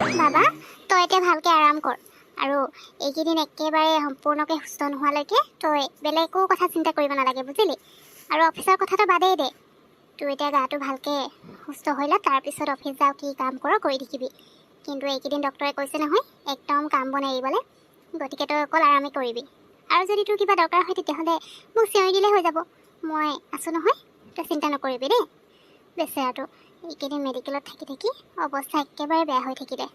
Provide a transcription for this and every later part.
বাবা তই এতিয়া ভালকৈ আৰাম কৰ আৰু এইকেইদিন একেবাৰে সম্পূৰ্ণকৈ সুস্থ নোহোৱালৈকে তই বেলেগ একো কথা চিন্তা কৰিব নালাগে, বুজিলি? আৰু অফিচৰ কথাটো বাদেই দে, তোৰ এতিয়া গাটো ভালকৈ সুস্থ হৈ ল, তাৰপিছত অফিচ যাওঁ, কি কাম কৰ কৰি থাকিবি। কিন্তু এইকেইদিন ডক্টৰে কৈছে নহয় একদম কাম বন এৰিবলৈ, গতিকে তই অকল আৰামেই কৰিবি। আৰু যদি তোৰ কিবা দৰকাৰ হয় তেতিয়াহ'লে মোক চিঞৰি দিলে হৈ যাব, মই আছোঁ নহয়, তই চিন্তা নকৰিবি দেই। বেচেৰাটো এইকেইদিন মেডিকেলত থাকি থাকি অৱস্থা একেবাৰে বেয়া হৈ থাকিলে।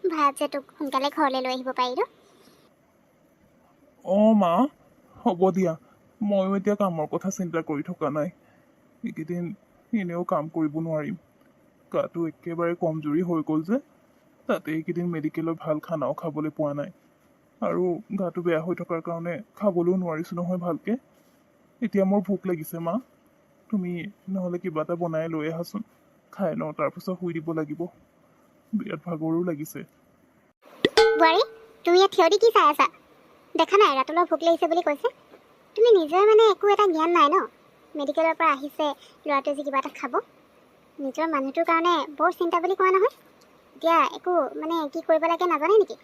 ভাত যে তোক সোনকালে ঘৰলৈ লৈ আহিব পাৰিলোঁ। অঁ মা, হ'ব দিয়া, ময়ো এতিয়া কামৰ কথা চিন্তা কৰি থকা নাই। এইকেইদিন এনেও কাম কৰিব নোৱাৰিম, গাটো একেবাৰে কমজুৰি হৈ গ'ল যে, তাতে এইকেইদিন মেডিকেলত ভাল খানাও খাবলৈ পোৱা নাই, আৰু গাটো বেয়া হৈ থকাৰ কাৰণে খাবলৈও নোৱাৰিছোঁ নহয় ভালকৈ। এতিয়া মোৰ ভোক লাগিছে মা, তুমি নহ'লে কিবা এটা বনাই লৈ আহাচোন, খাই লওঁ, তাৰপিছত শুই দিব লাগিব, বিৰাট ভাগৰো লাগিছে। বোৱাৰী, তুমি ইয়াত থিয় দি কি চাই আছা? দেখা নাই ৰাতুলৰ ভোক লাগিছে বুলি কৈছে? তুমি নিজৰ একো এটা জ্ঞান নাই ন? মেডিকেলৰ পৰা আহিছে ল'ৰাটোৱে যে কিবা এটা খাব, নিজৰ মানুহটোৰ কাৰণে বৰ চিন্তা বুলি কোৱা নহয়। এতিয়া একো কি কৰিব লাগে নাজানে নেকি?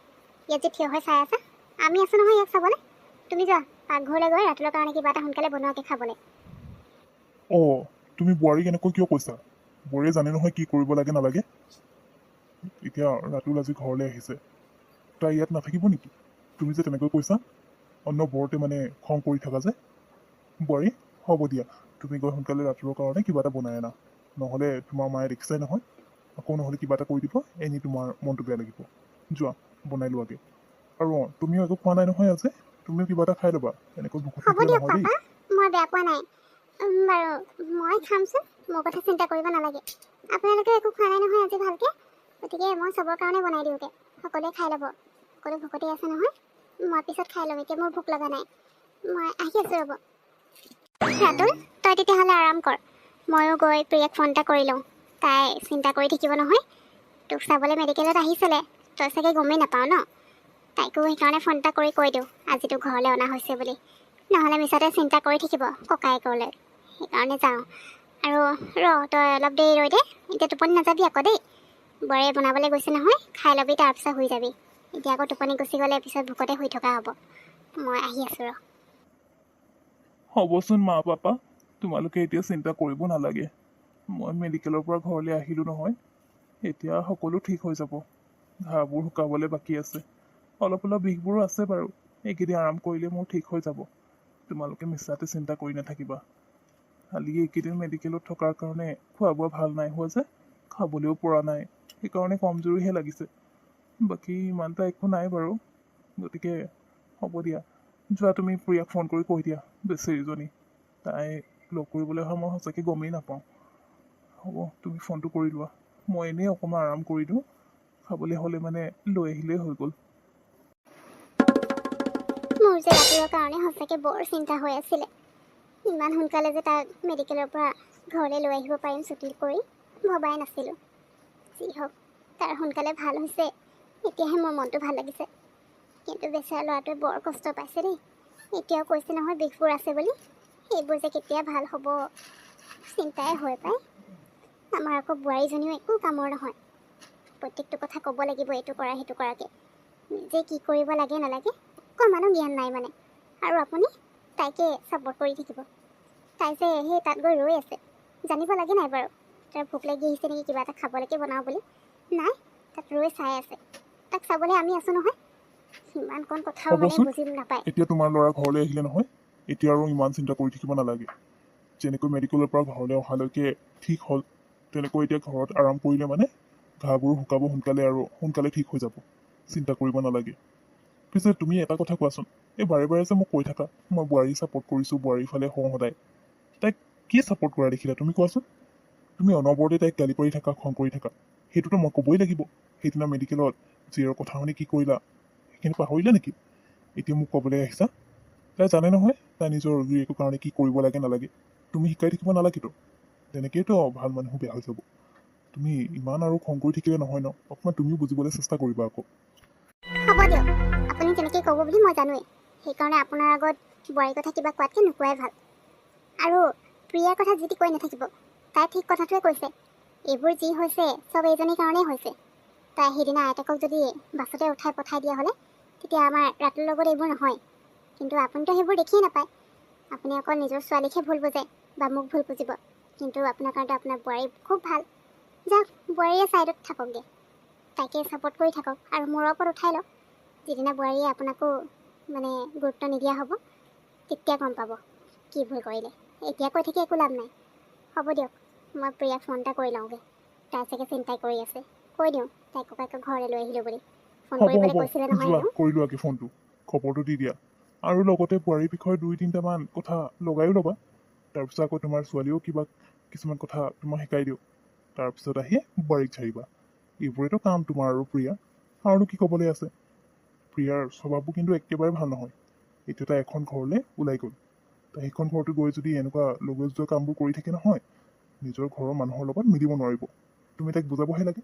ইয়াত যে থিয় হৈ চাই আছা, আমি আছোঁ নহয় ইয়াক চাবলৈ। তুমি যোৱা পাকঘৰলৈ গৈ ৰাতুলৰ কাৰণে কিবা এটা সোনকালে বনোৱাকৈ খাবলৈ। অঁ, তুমি বোৱাৰীক এনেকৈ কিয় কৈছা? বোৱাৰীয়ে জানে নহয় কি কৰিব লাগে নালাগে। এতিয়া ৰাতুল আজি ঘৰলৈ আহিছে, তাই ইয়াত নাথাকিব নেকি? তুমি যে তেনেকৈ কৈছা, অন্নবৰতে খং কৰি থাকা যে। বোৱাৰী, হ'ব দিয়া, তুমি গৈ সোনকালে ৰাতুলৰ কাৰণে কিবা এটা বনাই আনা, নহ'লে তোমাৰ মায়ে দেখিছাই নহয়, আকৌ নহ'লে কিবা এটা কৰি দিব, এনেই তোমাৰ মনটো বেয়া লাগিব। যোৱা বনাই লোৱাগে। আৰু অঁ, তুমিও একো খোৱা নাই নহয় আজি, তুমিও কিবা এটা খাই ল'বা, এনেকৈ ভোকত হ'ব থাকিলে দিয়ক নহয় দেই। পাপা, মই বেয়া পোৱা নাই বাৰু, মই খামচোন, মোৰ কথা চিন্তা কৰিব নালাগে। আপোনালোকে একো খোৱা নাই নহয় আজি ভালকৈ, গতিকে মই চবৰ কাৰণে বনাই দিওঁগৈ, সকলোৱে খাই ল'ব। সকলো ভোকতে আছে নহয়, মই পিছত খাই ল'ম, এতিয়া মোৰ ভোক লগা নাই, মই আহি আছোঁ ৰ'ব। ৰাতুল, তই তেতিয়াহ'লে আৰাম কৰ, ময়ো গৈ প্ৰিয়াক ফোন এটা কৰি লওঁ, তাই চিন্তা কৰি থাকিব নহয়। তোক চাবলৈ মেডিকেলত আহিছিলে, তই চাগে গমেই নাপাওঁ ন? তাইকো সেইকাৰণে ফোন এটা কৰি কৈ দিওঁ আজি তোক ঘৰলৈ অনা হৈছে বুলি, নহ'লে মিছাতে চিন্তা কৰি থাকিব ককায়েকলৈ। সেইকাৰণে যাওঁ। আৰু তই অলপ দেৰি ৰৈ দে, এতিয়া টোপনি নাযাবি আকৌ দেই। বোৱাৰীয়ে বনাবলৈ গৈছে নহয়, খাই ল'বি, তাৰপিছত শুই যাবি। এতিয়া আকৌ টোপনি গুচি গ'লে পিছত ভোকতে শুই থকা হ'ব। মই আহি আছোঁ ৰ। হ'বচোন মা পাপা, তোমালোকে এতিয়া চিন্তা কৰিব নালাগে, মই মেডিকেলৰ পৰা ঘৰলৈ আহিলোঁ নহয়, এতিয়া সকলো ঠিক হৈ যাব। ঘাঁবোৰ শুকাবলৈ বাকী আছে, অলপ অলপ বিষবোৰো আছে বাৰু, এইকেইদিন আৰাম কৰিলে মোৰ ঠিক হৈ যাব। তোমালোকে মিছাতে চিন্তা কৰি নাথাকিবা। খালি এইকেইদিন মেডিকেলত থকাৰ কাৰণে খোৱা বোৱা ভাল নাই হোৱা যে, খাবলৈও পৰা নাই, সেইকাৰণে কমজুৰিহে লাগিছে। বাকী ইমান এটা একো নাই বাৰু, গতিকে হ'ব দিয়া, যোৱা তুমি প্ৰিয়াক ফোন কৰি কৈ দিয়া, বেচেৰীজনী, তাই লগ কৰিবলৈ অহা মই সঁচাকৈ গমেই নাপাওঁ। হ'ব, তুমি ফোনটো কৰি লোৱা, মই এনেই অকণমান আৰাম কৰি দিওঁ, খাবলৈ হ'লে লৈ আহিলেই হৈ গ'ল। মোৰ যে ৰাতুলৰ কাৰণে সঁচাকৈ বৰ চিন্তা হৈ আছিলে, ইমান সোনকালে যে তাক মেডিকেলৰ পৰা ঘৰলৈ লৈ আহিব পাৰিম ছুটি কৰি, ভবাই নাছিলোঁ। যি হওক, তাৰ সোনকালে ভাল হৈছে, এতিয়াহে মোৰ মনটো ভাল লাগিছে। কিন্তু বেচেৰা ল'ৰাটোৱে বৰ কষ্ট পাইছে দেই, এতিয়াও কৈছে নহয় বিষবোৰ আছে বুলি, সেইবোৰ যে কেতিয়া ভাল হ'ব চিন্তাই হৈ পায়। আমাৰ আকৌ বোৱাৰীজনীও একো কামৰ নহয়, প্ৰত্যেকটো কথা ক'ব লাগিব, এইটো কৰা সেইটো কৰাকৈ, নিজে কি কৰিব লাগে নালাগে অকণমানো জ্ঞান নাই আৰু আপুনি তাইকে ছাপোৰ্ট কৰি থাকিব। তাই যে সেই তাত গৈ ৰৈ আছে, জানিব লাগে নাই বাৰু তাৰ ভোক লাগি আহিছে নেকি, কিবা এটা খাবলৈকে বনাওঁ বুলি? নাই, তাত ৰৈ চাই আছে, তাক চাবলৈ আমি আছোঁ নহয়। সিমান কণ কথাও হ'বচোন, বুজি নাপায়। এতিয়া তোমাৰ ল'ৰা ঘৰলৈ আহিলে নহয়, এতিয়া আৰু ইমান চিন্তা কৰি থাকিব নালাগে। যেনেকৈ মেডিকেলৰ পৰা ঘৰলৈ অহালৈকে ঠিক হ'ল, তেনেকৈ এতিয়া ঘৰত আৰাম কৰিলে ঘাঁবোৰ শুকাব সোনকালে আৰু সোনকালে ঠিক হৈ যাব, চিন্তা কৰিব নালাগে। পিছে তুমি এটা কথা কোৱাচোন, এই বাৰে বাৰে যে মোক কৈ থাকা মই বোৱাৰী ছাপোৰ্ট কৰিছোঁ, বোৱাৰীৰ ফালে হওঁ সদায়, তাইক কি ছাপোৰ্ট কৰা দেখিলা তুমি কোৱাচোন? তুমি অনবৰতে তাইক গালি পাৰি থাকা, খং কৰি থাকা, সেইটোতো মই ক'বই লাগিব। সেইদিনা মেডিকেলত জীয়েৰৰ কথা শুনি কি কৰিলা, সেইখিনি পাহৰিলা নেকি? এতিয়া মোক ক'বলৈ আহিছা? তাই জানে নহয় তাই নিজৰ গিৰীয়েকৰ কাৰণে কি কৰিব লাগে নালাগে, তুমি শিকাই থাকিব নালাগেতো, তেনেকেইতো ভাল মানুহ বেয়া হৈ যাব। তুমি ইমান আৰু খং কৰি থাকিলে নহয় ন, অকণমান তুমিও বুজিবলৈ চেষ্টা কৰিবা আকৌ। হ'ব দিয়ক, আপুনি তেনেকৈ ক'ব বুলি মই জানোৱেই, সেইকাৰণে আপোনাৰ আগত বোৱাৰীৰ কথা কিবা কোৱাতকৈ নোকোৱাই ভাল। আৰু প্ৰিয়াৰ কথা যিটি কৈ নাথাকিব, তাই ঠিক কথাটোৱে কৈছে, এইবোৰ যি হৈছে চব এইজনীৰ কাৰণেই হৈছে। তাই সেইদিনা আইতাকক যদি বাছতে উঠাই পঠাই দিয়া হ'লে তেতিয়া আমাৰ ৰাতুলৰ লগত এইবোৰ নহয়। কিন্তু আপুনিতো সেইবোৰ দেখিয়ে নাপায়। আপুনি অকল নিজৰ ছোৱালীকহে ভুল বুজে বা মোক ভুল বুজিব। কিন্তু আপোনাৰ কাৰণেতো আপোনাৰ বোৱাৰী খুব ভাল। যাওক, বোৱাৰীয়ে ছাইডত থাককগৈ, তাইকে ছাপোৰ্ট কৰি থাকক আৰু মূৰৰ ওপৰত উঠাই লওক। যিদিনা বোৱাৰীয়ে আপোনাকো মানে গুৰুত্ব নিদিয়া হ'ব তেতিয়া গম পাব কি ভুল কৰিলে। এতিয়া কৈ থাকি একো লাভ নাই। হ'ব দিয়ক, মই প্ৰিয়াক ফোন এটা কৰি লওঁগৈ। তাই চাগে চিন্তাই কৰি আছে। কৈ দিওঁ তাই ককাইকক ঘৰলৈ লৈ আহিলোঁ বুলি। ফোন হ'ব কৰিবলৈ হ'ব, কৈছিলে নহয় যোৱা এনেও। কৰি লোৱাকে ফোনটো, খবৰটো দি দিয়া। আৰু লগতে বোৱাৰীৰ বিষয়ে 2-3টামান কথা লগাইও ল'বা। তাৰপিছত আকৌ তোমাৰ ছোৱালীও কিছুমান কথা তোমাক শিকাই দিওঁ। তাৰপিছত আহি বোৱাৰীক ঝাৰিবা। এইবোৰেতো কাম তোমাৰ আৰু প্ৰিয়া। আৰুনো কি ক'বলৈ আছে। প্ৰিয়াৰ স্বভাৱবোৰ কিন্তু একেবাৰে ভাল নহয়। এতিয়া তাই এখন ঘৰলৈ ওলাই গ'ল। তাই সেইখন ঘৰতো গৈ যদি এনেকুৱা লগোৱা যোৱা কামবোৰ কৰি থাকে নহয়, নিজৰ ঘৰৰ মানুহৰ লগত মিলিব নোৱাৰিব। তুমি তাইক বুজাবহে লাগে,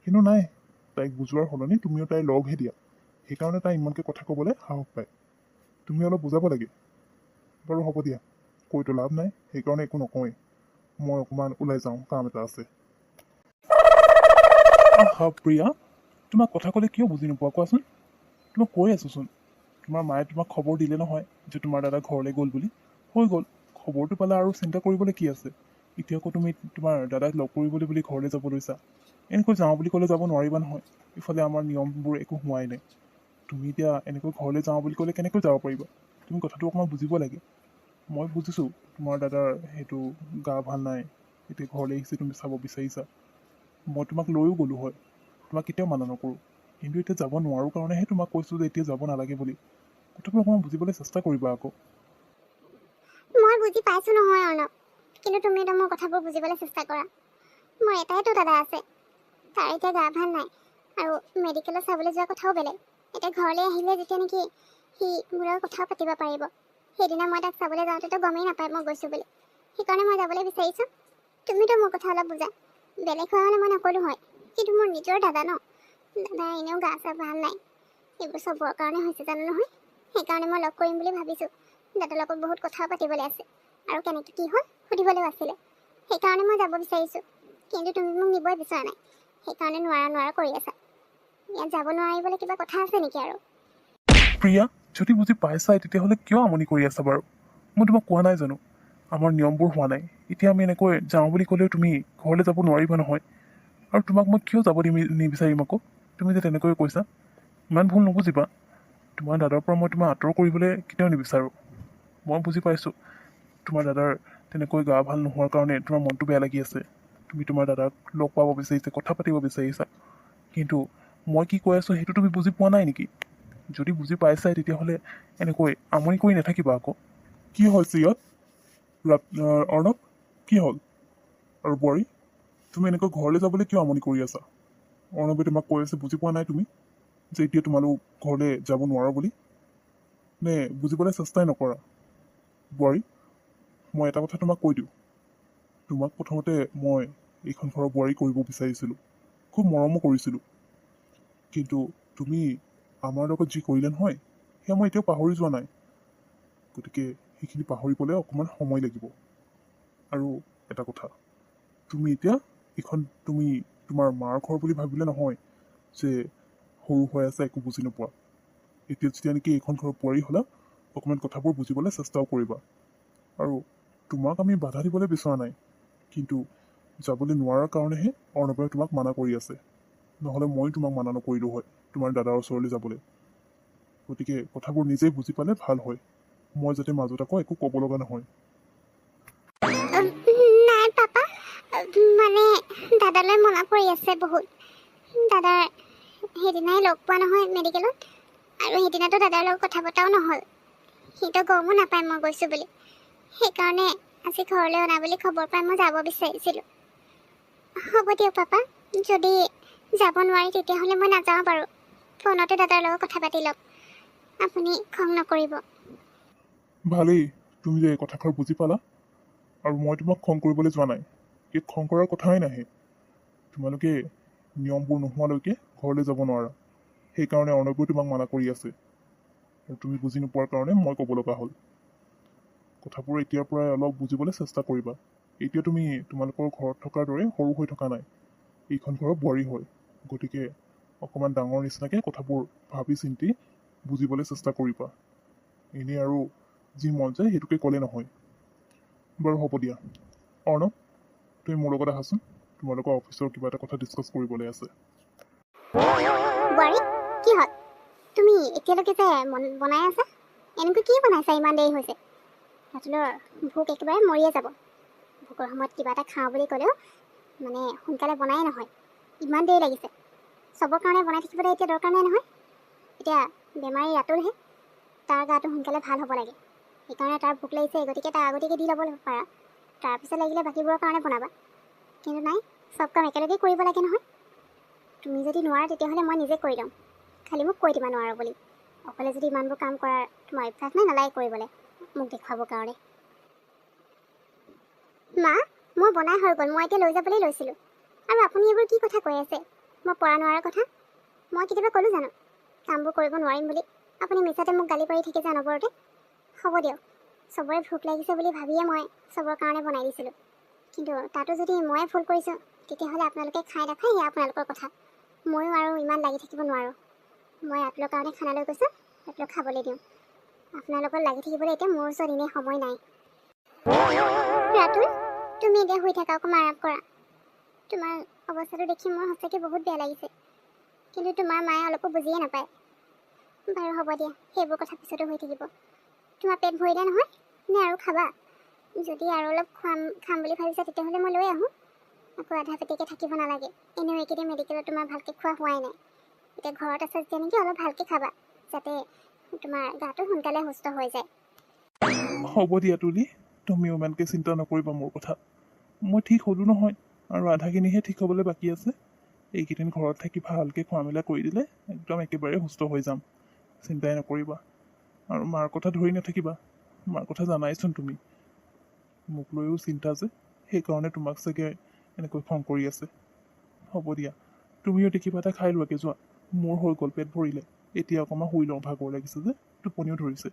কিন্তু নাই, তাইক বুজোৱাৰ সলনি তুমিও তাইৰ লগহে দিয়া। সেইকাৰণে তাই ইমানকৈ কথা ক'বলৈ সাহস পায়। তুমি অলপ বুজাব লাগে। বাৰু হ'ব দিয়া, কৈতো লাভ নাই, সেইকাৰণে একো নকওঁৱেই। মই অকণমান ওলাই যাওঁ, কাম এটা আছে। আহা প্ৰিয়া, তোমাক কথা ক'লে কিয় বুজি নোপোৱা কোৱাচোন? তোমাক কৈ আছোচোন। তোমাৰ মায়ে তোমাক খবৰ দিলে নহয় যে তোমাৰ দাদা ঘৰলৈ গ'ল বুলি। হৈ গ'ল, খবৰটো পালা আৰু চিন্তা কৰিবলৈ কি আছে। এতিয়া আকৌ তুমি তোমাৰ দাদাক লগ কৰিবলৈ বুলি ঘৰলৈ যাব লৈছা। এনেকৈ যাওঁ বুলি ক'লে যাব নোৱাৰিবা নহয়। ইফালে আমাৰ নিয়মবোৰ একো হোৱাই নাই। তুমি এতিয়া এনেকৈ ঘৰলৈ যাওঁ বুলি ক'লে কেনেকৈ যাব পাৰিবা? তুমি কথাটো অকণমান বুজিব লাগে। মই বুজিছোঁ তোমাৰ দাদাৰ সেইটো গা ভাল নাই, এতিয়া ঘৰলৈ আহিছে, তুমি চাব বিচাৰিছা। মই তোমাক লৈও গ'লো হয়, তোমাক কেতিয়াও মানা নকৰোঁ। কিন্তু এতিয়া যাব নোৱাৰোঁ কাৰণেহে তোমাক কৈছোঁ যে এতিয়া যাব নালাগে বুলি। কথাবোৰ অকণমান বুজিবলৈ চেষ্টা কৰিবা আকৌ। মই বুজি পাইছোঁ নহয় অৰ্ণৱ, কিন্তু তুমিতো মোৰ কথাবোৰ বুজিবলৈ চেষ্টা কৰা। মোৰ এটাইতো দাদা আছে, তাৰ এতিয়া গা ভাল নাই আৰু মেডিকেলত চাবলৈ যোৱা কথাও বেলেগ। এতিয়া ঘৰলৈ আহিলে যেতিয়া নেকি সি মোৰ লগত কথাও পাতিব পাৰিব। সেইদিনা মই তাক চাবলৈ যাওঁতেতো গমেই নাপায় মই গৈছোঁ বুলি। সেইকাৰণে মই যাবলৈ বিচাৰিছোঁ। তুমিতো মোৰ কথা অলপ বুজা। বেলেগ হোৱা হ'লে মই নক'লোঁ হয়, কিন্তু মোৰ নিজৰ দাদা ন। দাদা এনেও গা চা ভাল নাই, এইবোৰ চবৰ কাৰণে হৈছে জানো নহয়। সেইকাৰণে মই লগ কৰিম বুলি ভাবিছোঁ। দাদাৰ লগত বহুত কথাও পাতিবলৈ আছে আৰু কেনেকৈ কি হ'ল সুধিবলৈও আছিলে। সেইকাৰণে মই যাব বিচাৰিছোঁ, কিন্তু তুমি মোক নিবই বিচৰা নাই। সেইকাৰণে নোৱাৰা কৰি আছা। ইয়াত যাব নোৱাৰিবলৈ কিবা কথা আছে নেকি আৰু? প্ৰিয়া, যদি বুজি পাইছাই তেতিয়াহ'লে কিয় আমনি কৰি আছা বাৰু? মই তোমাক কোৱা নাই জানো আমাৰ নিয়মবোৰ হোৱা নাই। এতিয়া আমি এনেকৈ যাওঁ বুলি ক'লেও তুমি ঘৰলৈ যাব নোৱাৰিবা নহয়। আৰু তোমাক মই কিয় যাব নিবিচাৰিম আকৌ? তুমি যে তেনেকৈ কৈছা, ইমান ভুল নুবুজিবা। তোমাৰ দাদাৰ পৰা মই তোমাক আঁতৰ কৰিবলৈ কেতিয়াও নিবিচাৰোঁ। মই বুজি পাইছোঁ তোমাৰ দাদাৰ তেনেকৈ গা ভাল নোহোৱাৰ কাৰণে তোমাৰ মনটো বেয়া লাগি আছে। তুমি তোমাৰ দাদাক লগ পাব বিচাৰিছা, কথা পাতিব বিচাৰিছা। কিন্তু মই কি কৈ আছোঁ সেইটো তুমি বুজি পোৱা নাই নেকি? যদি বুজি পাইছাই তেতিয়াহ'লে এনেকৈ আমনি কৰি নাথাকিবা আকৌ। কি হৈছে ইয়াত? অৰ্ণৱ, কি হ'ল? আৰু বোৱাৰী, তুমি এনেকৈ ঘৰলৈ যাবলৈ কিয় আমনি কৰি আছা? অৰ্ণৱে তোমাক কৈ আছে বুজি পোৱা নাই তুমি যে এতিয়া তোমালোক ঘৰলৈ যাব নোৱাৰা বুলি? নে বুজিবলৈ চেষ্টাই নকৰা? বোৱাৰী, মই এটা কথা তোমাক কৈ দিওঁ। তোমাক প্ৰথমতে মই এইখন ঘৰৰ বোৱাৰী কৰিব বিচাৰিছিলোঁ, খুব মৰমো কৰিছিলোঁ। কিন্তু তুমি আমাৰ লগত যি কৰিলে নহয়, সেয়া মই এতিয়াও পাহৰি যোৱা নাই। গতিকে সেইখিনি পাহৰিবলৈ অকণমান সময় লাগিব। আৰু এটা কথা, তুমি এতিয়া এইখন তুমি তোমাৰ মাৰ ঘৰ বুলি ভাবিলে নহয় যে সৰু হৈ আছে একো বুজি নোপোৱা। এতিয়া যেতিয়া নেকি এইখন ঘৰৰ বোৱাৰী হ'লা, অকণমান কথাবোৰ বুজিবলৈ চেষ্টাও কৰিবা। আৰু তোমাক আমি বাধা দিবলৈ বিচৰা নাই, কিন্তু যাবলৈ নোৱাৰাৰ কাৰণেহে অৰ্ণৱে তোমাক মানা কৰি আছে। নহ'লে মই তোমাক মানা নকৰিলোঁ হয় তোমাৰ দাদাৰ ওচৰলৈ যাবলৈ। গতিকে কথাবোৰ নিজেই বুজি পালে ভাল হয়। মই যাতে মাজত আকৌ একো ক'ব লগা নহয়। নাই পাপা, মানে দাদালৈ মনত পৰি আছে বহুত। দাদাৰ সেইদিনাই লগ পোৱা নহয় মেডিকেলত, আৰু সেইদিনাতো দাদাৰ লগত কথা পতাও নহ'ল। সিতো গমো নাপায় মই গৈছোঁ বুলি। সেইকাৰণে আজি ঘৰলৈ অনা বুলি খবৰ পাই মই যাব বিচাৰিছিলোঁ। হ'ব দিয়ক পাপা, যদি যাব নোৱাৰি তেতিয়াহ'লে মই নাযাওঁ বাৰু। ফোনতে দাদাৰ লগত কথা পাতি ল'ম, আপুনি খং নকৰিব। ভালেই, তুমি যে এই কথাষাৰ বুজি পালা। আৰু মই তোমাক খং কৰিবলৈ যোৱা নাই, ইয়াত খং কৰাৰ কথাই নাহে। তোমালোকে নিয়মবোৰ নোহোৱালৈকে ঘৰলৈ যাব নোৱাৰা। সেইকাৰণে অৰ্ণৱে তোমাক মানা কৰি আছে, আৰু তুমি বুজি নোপোৱাৰ কাৰণে মই ক'ব লগা হ'ল। কথাবোৰ এতিয়াৰ পৰাই অলপ বুজিবলৈ চেষ্টা কৰিবা। এতিয়া তুমি তোমালোকৰ ঘৰত থকাৰ দৰে সৰু হৈ থকা নাই, এইখন ঘৰৰ বোৱাৰী হয়। গতিকে অকণমান ডাঙৰ নিচিনাকৈ কথাবোৰ ভাবি চিন্তি বুজিবলৈ চেষ্টা কৰিবা। এনেই আৰু যি মন যায় সেইটোকে ক'লে নহয়। বাৰু হ'ব দিয়া। অৰ্ণৱ, তুমি মোৰ লগত আহাচোন, তোমালোকৰ অফিচৰ কিবা এটা কথা ডিছকাছ কৰিবলৈ আছে। বোৱাৰী, কি হ'ল? তুমি এতিয়ালৈকে যে বনাই আছা, এনেকৈ কি বনাইছা? ইমান দেৰি হৈছে। ৰাতুলৰ ভোক একেবাৰে মৰিয়ে যাব। ভোকৰ সময়ত কিবা এটা খাওঁ বুলি ক'লেও মানে সোনকালে বনাই নহয়। ইমান দেৰি লাগিছে। চবৰ কাৰণে বনাই থাকিবলৈ এতিয়া দৰকাৰ নাই নহয়। এতিয়া বেমাৰী ৰাতুলহে, তাৰ গাটো সোনকালে ভাল হ'ব লাগে। সেইকাৰণে তাৰ ভোক লাগিছে, গতিকে তাৰ আগতীয়াকৈ দি ল'ব পাৰা। তাৰপিছত লাগিলে বাকীবোৰৰ কাৰণে বনাবা। কিন্তু নাই, চব কাম একেলগে কৰিব লাগে নহয়। তুমি যদি নোৱাৰা তেতিয়াহ'লে মই নিজে কৰি ল'ম। খালি মোক কৈ দিবা নোৱাৰো বুলি। অকলে যদি ইমানবোৰ কাম কৰাৰ তোমাৰ অভ্যাস নাই, নালাগে কৰিবলৈ মোক দেখুৱাবৰ কাৰণে। মা, মই বনাই হৈ গ'ল। মই এতিয়া লৈ যাবলৈ লৈছিলোঁ। আৰু আপুনি এইবোৰ কি কথা কৈ আছে? মই পৰা নোৱাৰাৰ কথা? মই কেতিয়াবা ক'লোঁ জানো কামবোৰ কৰিব নোৱাৰিম বুলি? আপুনি মিছাতে মোক গালি পাৰি থাকে যে অনবৰতে। হ'ব দিয়ক, চবৰে ভোক লাগিছে বুলি ভাবিয়ে মই চবৰ কাৰণে বনাই দিছিলোঁ। কিন্তু তাতো যদি ময়ে ভুল কৰিছোঁ, তেতিয়াহ'লে আপোনালোকে খাই নাখায়, সেয়া আপোনালোকৰ কথা। ময়ো আৰু ইমান লাগি থাকিব নোৱাৰোঁ। মই ৰাতুলৰ কাৰণে খানা লৈ গৈছোঁ, ৰাতুলক খাবলৈ দিওঁ। আপোনালোকৰ লাগি থাকিবলৈ এতিয়া মোৰ ওচৰত এনেই সময় নাই। ৰাতুল, তুমি এতিয়া শুই থাকা, অকণমান আৰাম কৰা। তোমাৰ অৱস্থাটো দেখি মোৰ সঁচাকৈ বহুত বেয়া লাগিছে। কিন্তু তোমাৰ মায়ে অলপো বুজিয়ে নাপায়। বাৰু হ'ব দিয়া, সেইবোৰ কথা পিছতো হৈ থাকিব। তোমাৰ পেট ভৰিলে নহয় নে আৰু খাবা? যদি আৰু অলপ খাম বুলি ভাবিছা তেতিয়াহ'লে মই লৈ আহোঁ। আকৌ আধা পেটিকৈ থাকিব নালাগে। এনেও এইকেইদিন মেডিকেলত তোমাৰ ভালকৈ খোৱা হোৱাই নাই। এতিয়া ঘৰত আছে যেনেকৈ অলপ ভালকৈ খাবা, যাতে তোমাৰ গাটো সোনকালে সুস্থ হৈ যায়। হ'ব দিয়া তুলি, তুমিও ইমানকৈ চিন্তা নকৰিবা মোৰ কথা। মই ঠিক হ'লোঁ নহয়, আৰু আধাখিনিহে ঠিক হ'বলৈ বাকী আছে। এইকেইদিন ঘৰত থাকি ভালকৈ খোৱা মেলা কৰি দিলে একদম একেবাৰে সুস্থ হৈ যাম। চিন্তাই নকৰিবা। আৰু মাৰ কথা ধৰি নাথাকিবা। মাৰ কথা জানাইচোন তুমি। মোক লৈও চিন্তা যে, সেইকাৰণে তোমাক চাগে এনেকৈ খং কৰি আছে। হ'ব দিয়া, তুমিও এতিয়া কিবা এটা খাই লোৱাকৈ যোৱা। মোৰ হৈ গ'ল, পেট ভৰিলে। এতিয়া অকণমান শুই লওঁ, ভাগৰ লাগিছে যে, টোপনিও ধৰিছে।